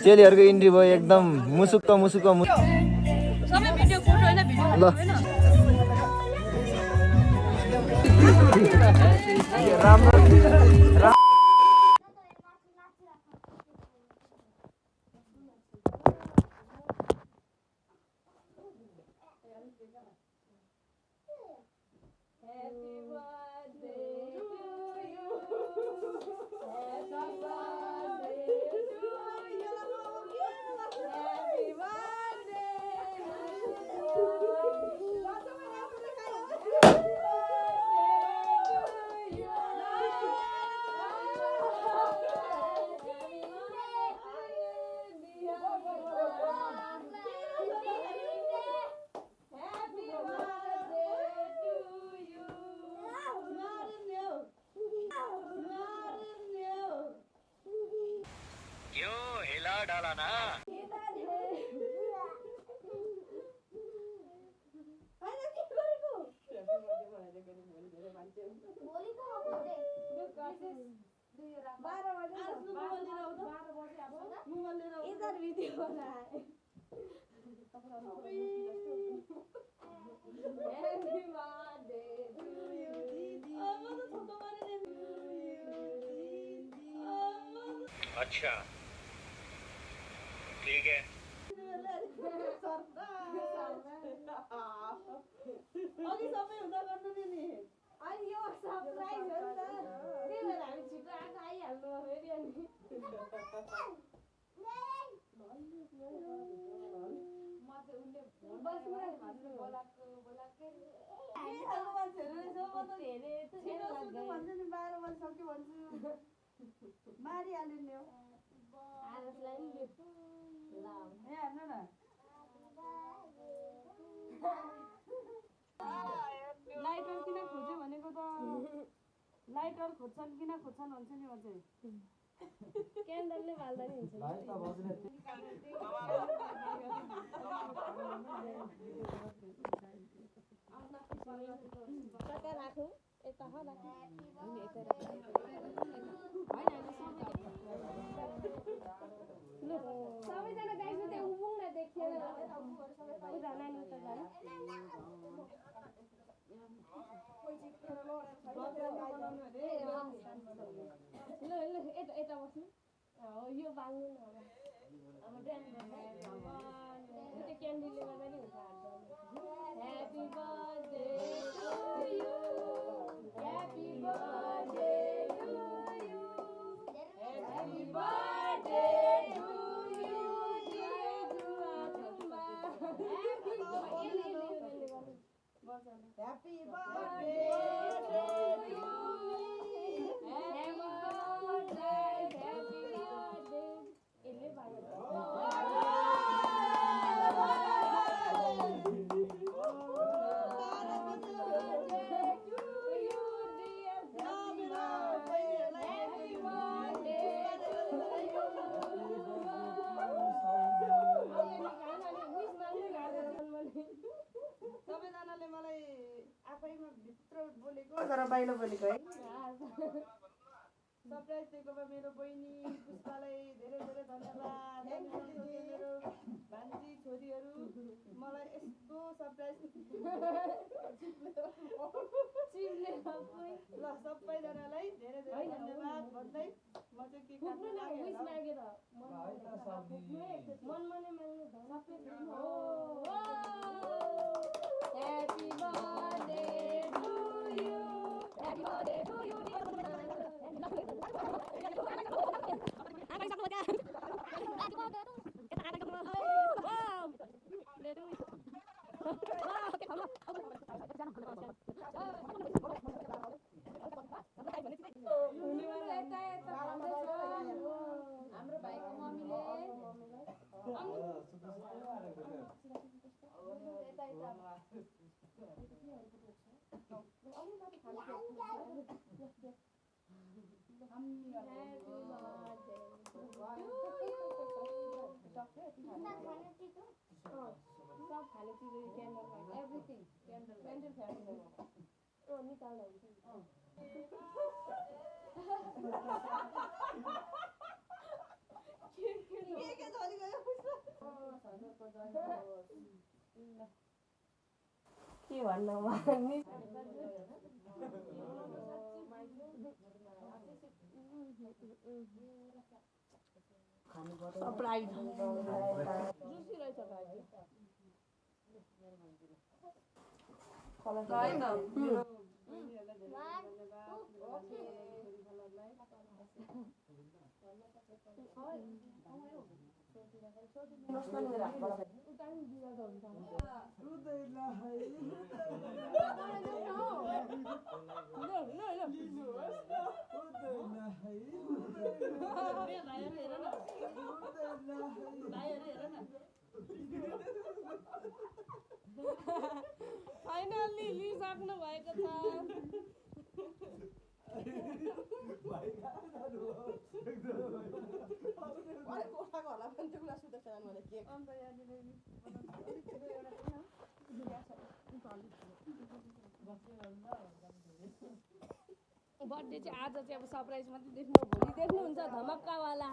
चेलीहरूको entry भयो एकदम मुसुक्क मुसुक्क सबै भिडियो फोटो हैन भिडियो ल राम्रो अच्छा ठीक है अघि सबै हुँदा गर्नु नि अनि यो सरप्राइज हो नि त त्यही भएर हामी छिटो आएको आइहाल्नु फेरि अनि मारिहाल्यो नि हेर्नु न लाइटर किन खोज्यो भनेको त लाइटर खोज्छन् किन खोज्छन् भन्छ नि म चाहिँ क्यान्डलले बाल्दा नि हुन्छ कता राखौ यता हो राखौ सबैजना गाइस त्यहाँ उभौँ न देखिएन उता नानी उता जानु ल ल यता यता बस्नु यो बाल्नु न अब ड्यान्स त्यो क्यान्डीले गर्दा नि हुन्छ happy birthday to you happy birthday to you happy birthday to you Happy birthday to you. Happy birthday, happy birthday. Ini banyak. तर बाहिर बोलेको है सरप्राइज दिएकोमा मेरो बहिनी पुष्पालाई धेरै धेरै धन्यवाद मेरो भान्जी छोरीहरू मलाई यस्तो सरप्राइज ल सबैजनालाई धेरै धेरै धन्यवाद भन्दै म चाहिँ के गर्नु लाग्यो मनमनै माग्नु happy birthday to you happy birthday to you हाम्रो भाइको मम्मीले सब खाने चिजहरू क्यान्डल एभ्रिथिङ क्यान्डल निकाल्दा हुन्छ के के भन्नु सरप्राइज फाइनली लिइसक्नु भएको छ बर्थडे चाहिँ आज चाहिँ अब सरप्राइज मात्रै देख्नु भोलि देख्नुहुन्छ धमक्कावाला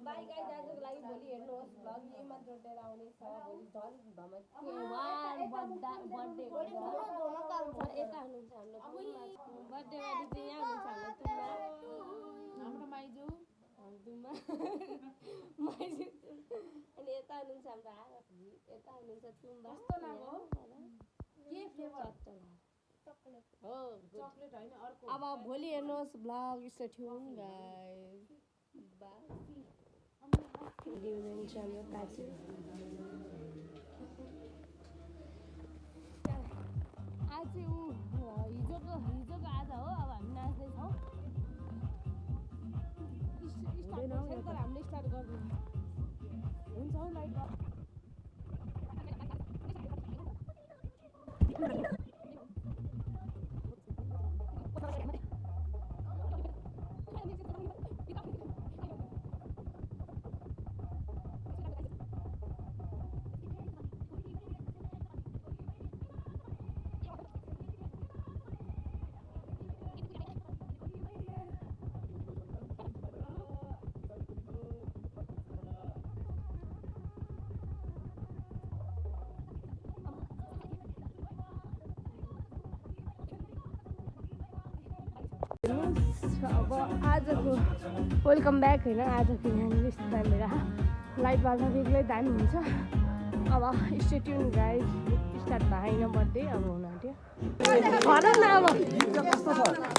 बाई गाई दाजुको लागि भोलि हेर्नुहोस् भ्लग यहीमा जोडेर आउनेछ भोलि झन् धमक्केवाल बर्थडे यता हुनुहुन्छ हाम्रो बर्थडे वाली चाहिँ यहाँ हुनुहुन्छ हाम्रो माइजू दुम्बा माइजू अनि यता हुनुहुन्छ हाम्रो आरफी यता हुनुहुन्छ तुम्बा कस्तो नाम हो के फ्लेभर हो चकलेट हैन अर्को अब भोलि हेर्नुहोस् vlog stay tune guys bye video जान्छ हाम्रो काजी आज हिजोको आज हो अब हामी नाच्दै छौं स्टार्ट हामीले स्टार्ट गर्छौं हुन्छ हौ लाइक अब आजको वेलकम ब्याक होइन आजको यहाँनिर स्ट्यान्डेर लाइट बाल्दा बेग्लै दामी हुन्छ अब स्टे ट्युन गाइस स्टार्ट भएन बर्थडे अब हुन आँट्यो भन न अब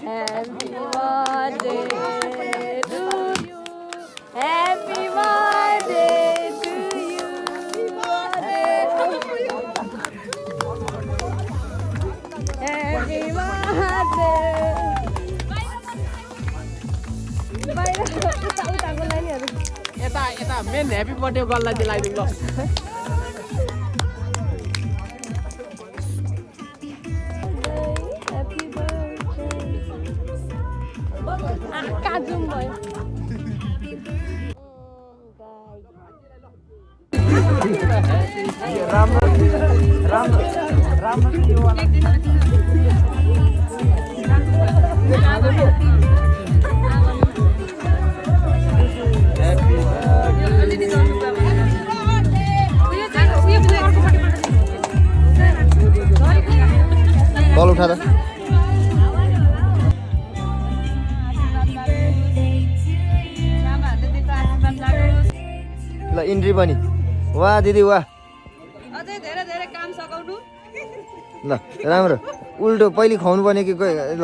happy birthday to you happy birthday यता मेन ह्याप्पी बर्थडे गर्नलाई चाहिँ लगाइदिनु ल काजुम भयो बल उठा त पनि वाह दिदी वाह अझै धेरै धेरै काम सघाउनु ल राम्रो उल्टो पहिले खुवाउनु पर्ने कि ल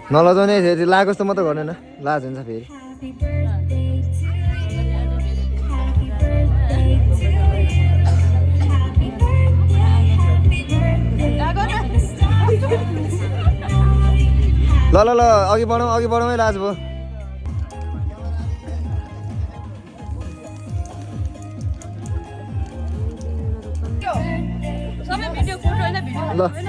नलजाउने फेरि लागोस् त म त गर्दैन लाज हुन्छ फेरि ल ल ल अघि बढौँ है लाज भयो सबै भिडियो फोटो हैन भिडियो ल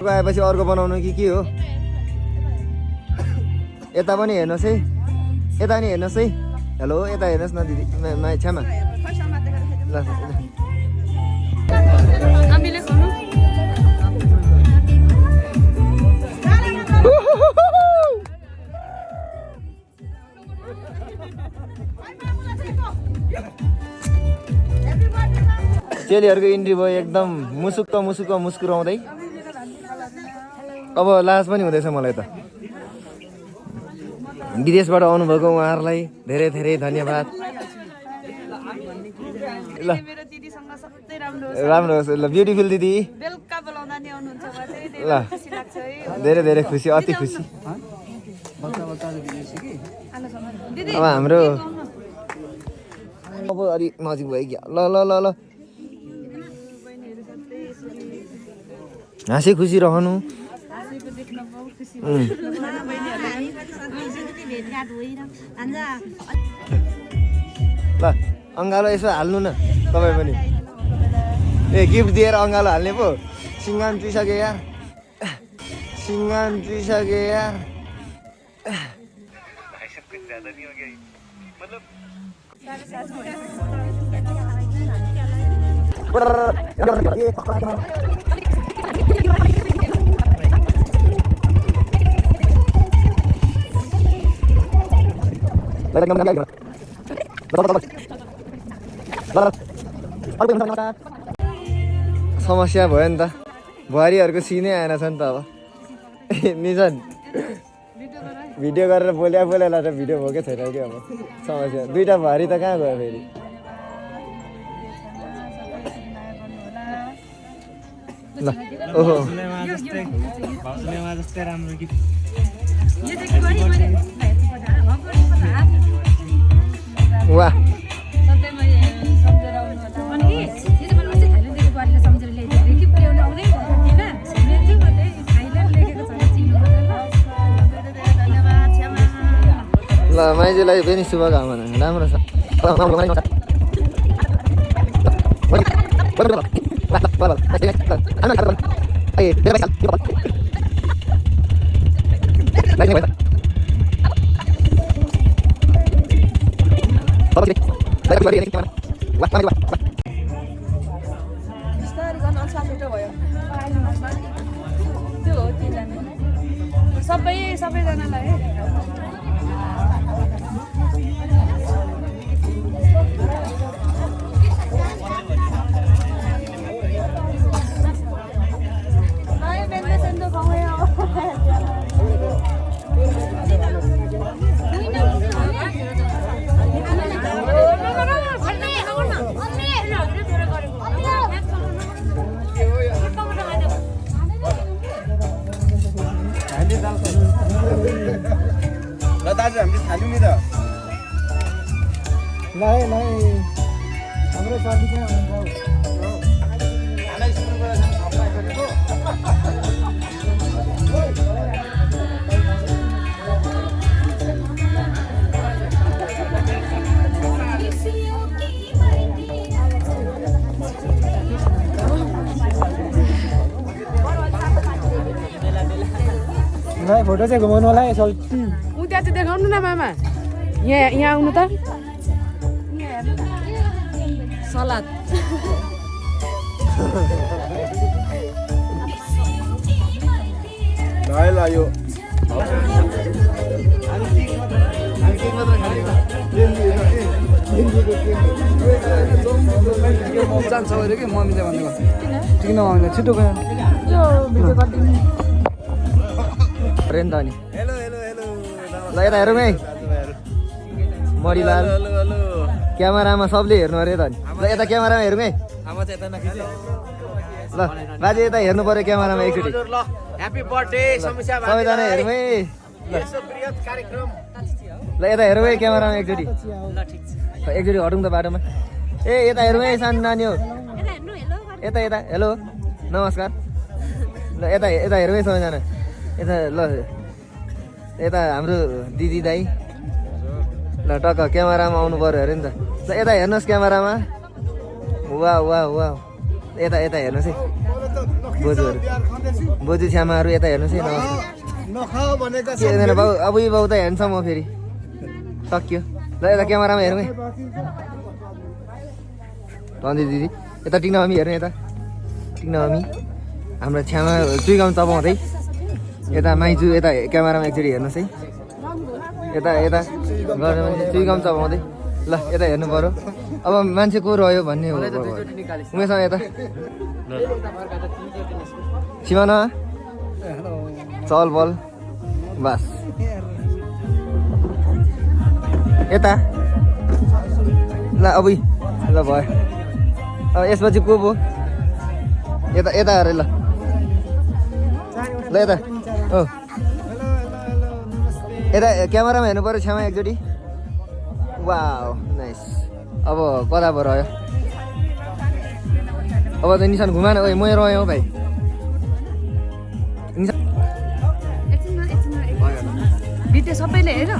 आएपछि अर्को बनाउनु कि के हो यता पनि हेर्नुहोस् है यता नि हेर्नुहोस् है हेलो यता हेर्नुहोस् न दिदी क्षमा ल हामीले खानु चेलीहरूको इन्ट्री भयो एकदम मुसुक्क मुस्कुराउँदै अब लाज पनि हुँदैछ मलाई त विदेशबाट आउनुभएको उहाँहरूलाई धेरै धेरै धन्यवाद ल मेरो दिदीसँग सबै राम्रो राम्रो होस् ल ब्युटिफुल दिदी बेलुका बोलाउँदा नि आउनुहुन्छ उहाँ चाहिँ ल खुसी लाग्छ है धेरै धेरै खुसी अति खुसी दिदी अब हाम्रो अब अलिक नजिक भइगयो ल ल ल ल हाँसी खुसी रहनु ल अङ्गालो यसो हाल्नु न तपाईँ पनि ए गिफ्ट दिएर अङ्गालो हाल्ने पो सिङ्गान चुइसके यार समस्या भयो नि त बुहारीहरूको सिनै आएन छ नि त अब निजन भिडियो गरेर बोल्या त भिडियो भएकै छैन कि अब समस्या दुईवटा बुहारी त कहाँ गयो फेरि ल ओहो वाह ल माइजूलाई पनि शुभकामना राम्रो छ सबैजनालाई ल दाजु हामीले थाल्यौँ नि त ल हाम्रो साथी कहाँ हुनुहुन्छ खाना सुरु गरेर सप्लाई गरेको फोटो चाहिँ घुमाउनु होला है उता चाहिँ देखाउनु न मामा यहाँ आउनु त सलाद ल यो जान्छ अरे कि मम्मीले भनेको किन भन्दा छिटो गयो अरे नि त अनि ल यता हेरौँ है मरिलाल क्यामेरामा सबले हेर्नु अरे त नि ल यता क्यामेरामा हेरौँ है ल बाजे यता हेर्नु पर्यो क्यामेरामा एकचोटि ह्याप्पी बर्थडे समीक्षा सबैजना हेरौँ है ल यता हेरौँ है क्यामेरामा एकचोटि एकचोटि हटौँ त बाटोमा ए यता हेरौँ है सानो नानी हो यता यता हेलो नमस्कार ल यता यता हेरौँ है सबैजना यता ल यता हाम्रो दिदी दाई ल टक्क क्यामेरामा आउनु पऱ्यो अरे नि त ल यता हेर्नुहोस् क्यामेरामा वा वा वा यता यता हेर्नुहोस् है बोजूहरू बोजू छ्यामाहरू यता हेर्नुहोस् है नमस्कार के मेरो बाउ अब यो बाउ त हेर्छ म फेरि सक्यो ल यता क्यामेरामा हेरौँ है रन्जी दिदी यता टिक्न मम्मी हेर्नु यता टिक्न मम्मी हाम्रो छ्यामा चुइगाउँ चपाउँदै यता माइजू यता क्यामेरामा एकचोटि हेर्नुहोस् है यता यता गरेर मान्छे चुइगाउँ चपाउँदै ल यता हेर्नु पऱ्यो अब मान्छे को रह्यो भन्ने हो उमेसँग यता सिमाना चल बल बास यता ल अब ल भयो अब यसपछि को पो यता यता अरे ल ल यता ओ यता क्यामेरामा हेर्नु पऱ्यो छ्यामा एकचोटि वाउ नाइस अब कता पो रह्यो अब त निशान घुमा न मै रह्यो भाइ भिडियो सबैले हेर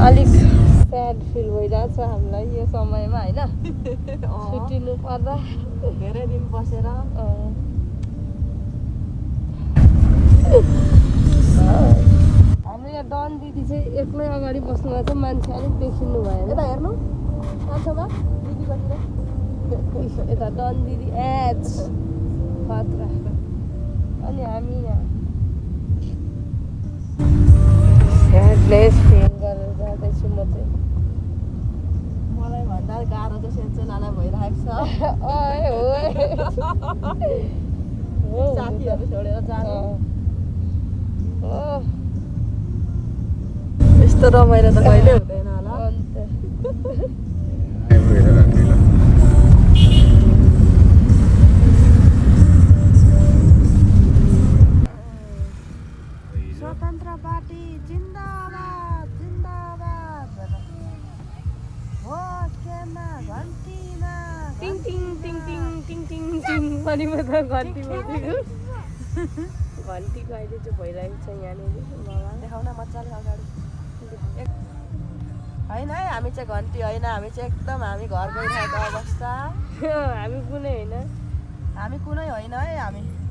अलिक स्याड फिल भइरहेको छ हामीलाई यो समयमा होइन छुट्टिनु पर्दा धेरै दिन बसेर हाम्रो यहाँ डन दिदी चाहिँ एक्लै अगाडि बस्नुभएको छ मान्छे अलिक देखिनु भयो यता हेर्नु अथवा दिदीपट्टि यता डन दिदी एच खतरा अनि हामी यहाँ स्याडनेस फिल गरेर जाँदैछु म चाहिँ मलाई भन्दा गाह्रो चाहिँ सेन्चेनालाई भइरहेको छ साथीहरू छोडेर जानु यस्तो रमाइलो त कहिले हुँदैन होला अन्त स्वतन्त्र पार्टी जिन्दाबाद जिन्दाबाद भोट केमा घन्टीमा टिङ टिङ टिङ टिङ टिङ टिङ टिङ पनि म त घन्टी बजेको घन्टीको अहिले चाहिँ भइरहेको छ यहाँनिर बाबा देखाउन मजाले अगाडि होइन है हामी चाहिँ घन्टी होइन हामी चाहिँ एकदम हामी घर गइरहेको अवस्था हामी कुनै होइन हामी कुनै होइन है हामी